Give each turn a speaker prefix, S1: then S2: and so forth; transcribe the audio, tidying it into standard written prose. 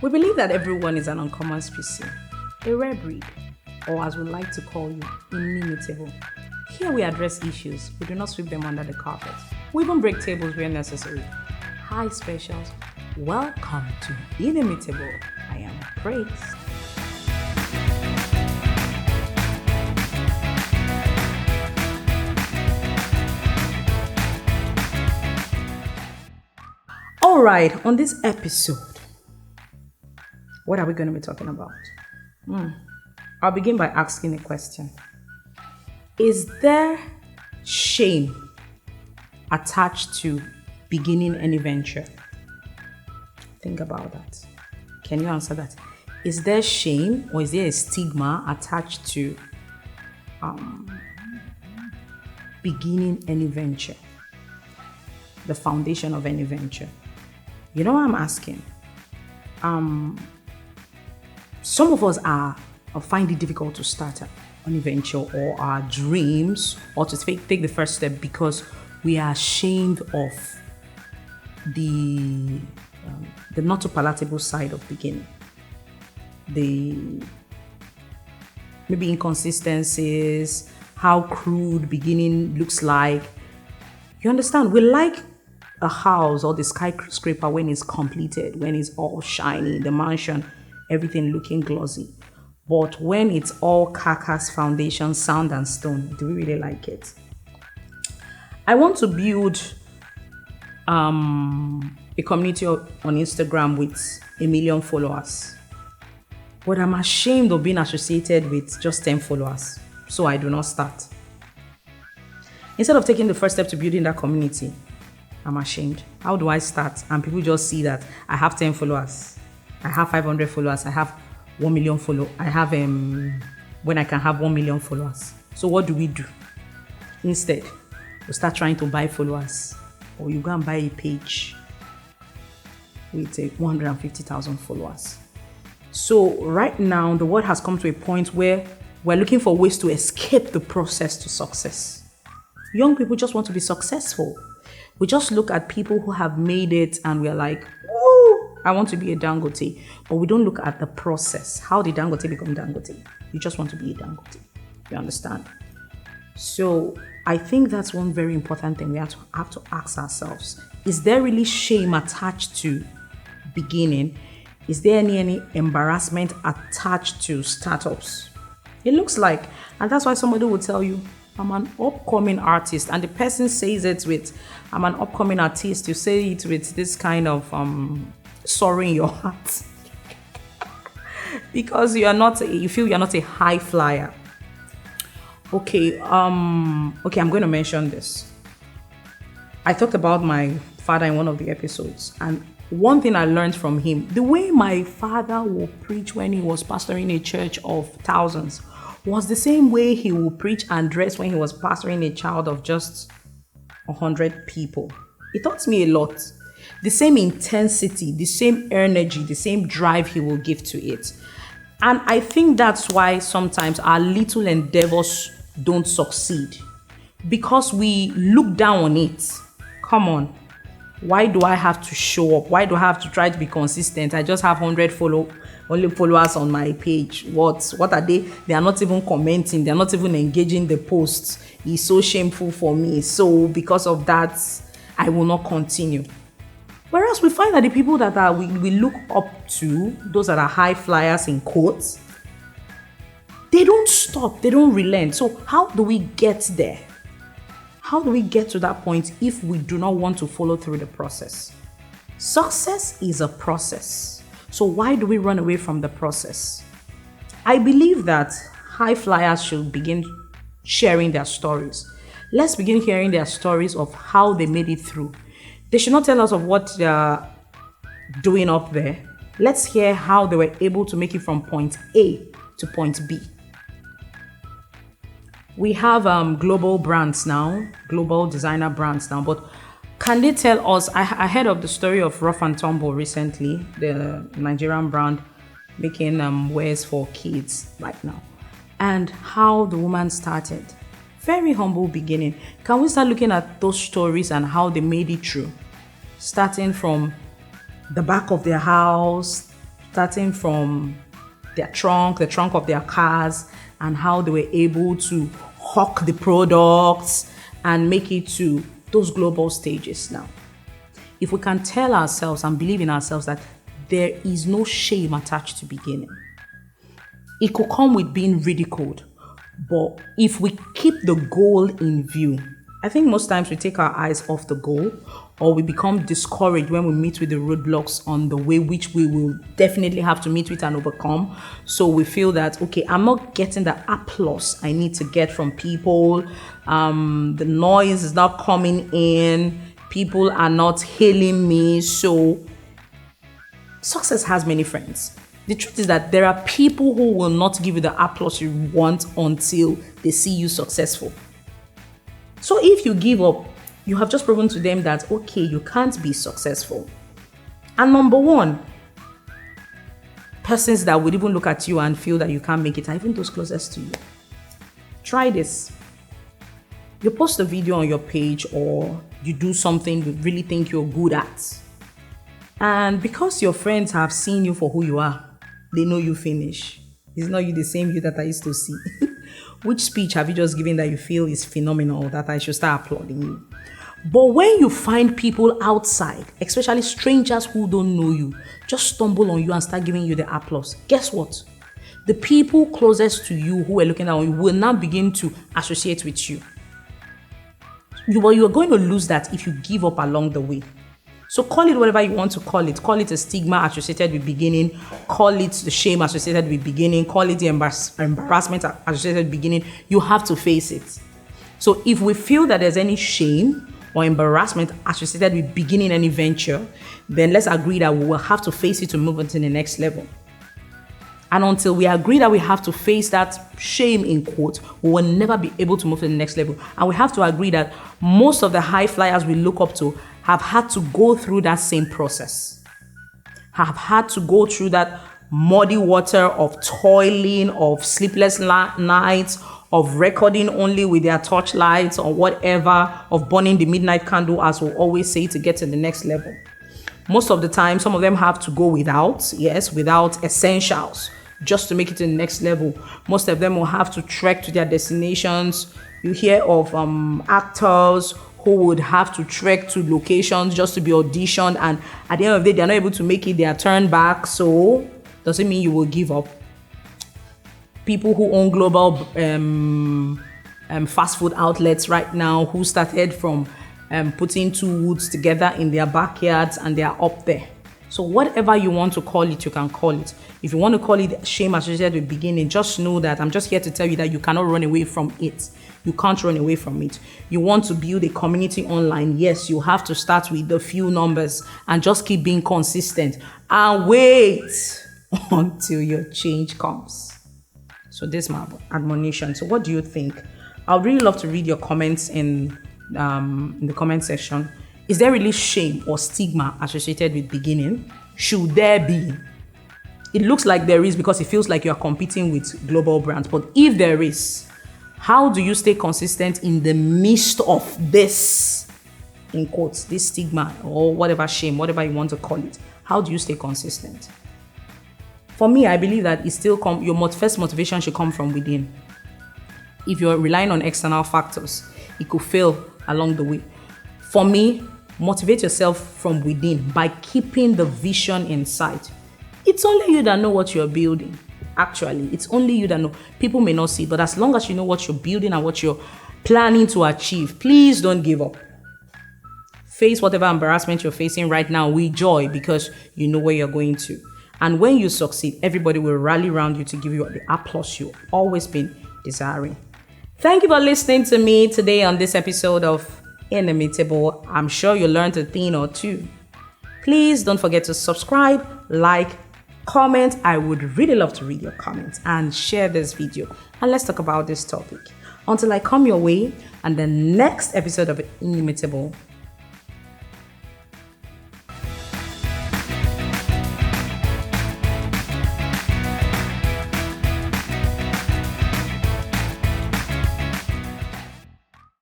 S1: We believe that everyone is an uncommon species, a rare breed, or as we like to call you, inimitable. Here we address issues, we do not sweep them under the carpet. We even break tables where necessary. Hi specials, welcome to Inimitable. I am Praise. Alright, on this episode, what are we going to be talking about? I'll begin by asking a question. Is there shame attached to beginning any venture? Think about that. Can you answer that? Is there shame or is there a stigma attached to beginning any venture? The foundation of any venture. You know what I'm asking? Some of us find it difficult to start an venture or our dreams or to take the first step because we are ashamed of the not so palatable side of beginning. The maybe inconsistencies, how crude beginning looks like. You understand? We like a house or the skyscraper when it's completed, when it's all shiny, the mansion, everything looking glossy. But when it's all carcass, foundation, sand and stone, do we really like it? I want to build a community on Instagram with 1 million followers. But I'm ashamed of being associated with just 10 followers. So I do not start. Instead of taking the first step to building that community, I'm ashamed. How do I start? And people just see that I have 10 followers. I have 500 followers. I have 1 million followers. I have when I can have 1 million followers. So what do we do? Instead, we start trying to buy followers. Or you go and buy a page with 150,000 followers. So right now, the world has come to a point where we're looking for ways to escape the process to success. Young people just want to be successful. We just look at people who have made it and we're like, oh, I want to be a Dangote. But we don't look at the process. How did Dangote become Dangote? You just want to be a Dangote. You understand? So I think that's one very important thing we have to ask ourselves. Is there really shame attached to beginning? Is there any embarrassment attached to startups? It looks like, and that's why somebody will tell you, I'm an upcoming artist, and the person says it with, I'm an upcoming artist. You say it with this kind of sorrow in your heart because you feel you're not a high flyer. Okay, I'm going to mention this. I talked about my father in one of the episodes, and one thing I learned from him, the way my father would preach when he was pastoring a church of thousands was the same way he would preach and dress when he was pastoring a child of just 100 people. It taught me a lot. The same intensity, the same energy, the same drive he will give to it. And I think that's why sometimes our little endeavors don't succeed. Because we look down on it. Come on. Why do I have to show up? Why do I have to try to be consistent? I just have 100 followers on my page. What are they? They are not even commenting. They are not even engaging the posts. It's so shameful for me. So because of that, I will not continue. Whereas we find that the people that we look up to, those that are high flyers in quotes, they don't stop. They don't relent. So how do we get there? How do we get to that point if we do not want to follow through the process? Success is a process. So why do we run away from the process? I believe that high flyers should begin sharing their stories. Let's begin hearing their stories of how they made it through. They should not tell us of what they're doing up there. Let's hear how they were able to make it from point A to point B. We have global brands now, global designer brands now, but can they tell us, I heard of the story of Rough and Tumble recently, the Nigerian brand making wears for kids right now, and how the woman started. Very humble beginning. Can we start looking at those stories and how they made it through? Starting from the back of their house, starting from the trunk of their cars, and how they were able to hawk the products and make it to those global stages now. If we can tell ourselves and believe in ourselves that there is no shame attached to beginning, it could come with being ridiculed. But if we keep the goal in view, I think most times we take our eyes off the goal, or we become discouraged when we meet with the roadblocks on the way, which we will definitely have to meet with and overcome. So we feel that, okay, I'm not getting the applause I need to get from people. The noise is not coming in. People are not hailing me. So success has many friends. The truth is that there are people who will not give you the applause you want until they see you successful. So if you give up, you have just proven to them that, okay, you can't be successful. And number one, persons that would even look at you and feel that you can't make it are even those closest to you. Try this. You post a video on your page, or you do something you really think you're good at. And because your friends have seen you for who you are, they know you finish. It's not you the same you that I used to see. Which speech have you just given that you feel is phenomenal, that I should start applauding you? But when you find people outside, especially strangers who don't know you, just stumble on you and start giving you the applause, guess what? The people closest to you who are looking at you will now begin to associate with you. You are going to lose that if you give up along the way. So call it whatever you want to call it. Call it a stigma associated with beginning. Call it the shame associated with beginning. Call it the embarrassment associated with beginning. You have to face it. So if we feel that there's any shame or embarrassment associated with beginning any venture, then let's agree that we will have to face it to move on to the next level. And until we agree that we have to face that shame, in quotes, we will never be able to move to the next level. And we have to agree that most of the high flyers we look up to have had to go through that same process, have had to go through that muddy water of toiling, of sleepless nights, of recording only with their torchlights or whatever, of burning the midnight candle, as we always say, to get to the next level. Most of the time, some of them have to go without essentials, just to make it to the next level. Most of them will have to trek to their destinations. You hear of actors who would have to trek to locations just to be auditioned, and at the end of the day, they're not able to make it, they are turned back. So doesn't mean you will give up. People who own global fast food outlets right now, who started from putting two woods together in their backyards, and they are up there. So whatever you want to call it, you can call it. If you want to call it shame associated with beginning, just know that I'm just here to tell you that you cannot run away from it. You can't run away from it. You want to build a community online. Yes, you have to start with a few numbers and just keep being consistent and wait until your change comes. So this is my admonition. So what do you think? I would really love to read your comments in the comment section. Is there really shame or stigma associated with beginning? Should there be? It looks like there is, because it feels like you are competing with global brands. But if there is, how do you stay consistent in the midst of this, in quotes, this stigma or whatever shame, whatever you want to call it? How do you stay consistent? For me, I believe that it still your first motivation should come from within. If you're relying on external factors, it could fail along the way. For me, motivate yourself from within by keeping the vision in sight. It's only you that know what you're building. Actually, it's only you that know. People may not see, but as long as you know what you're building and what you're planning to achieve, please don't give up. Face whatever embarrassment you're facing right now with joy, because you know where you're going to. And when you succeed, everybody will rally around you to give you the applause you've always been desiring. Thank you for listening to me today on this episode of Inimitable. I'm sure you learned a thing or two. Please don't forget to subscribe, like, comment. I would really love to read your comments, and share this video. And let's talk about this topic. Until I come your way and the next episode of Inimitable,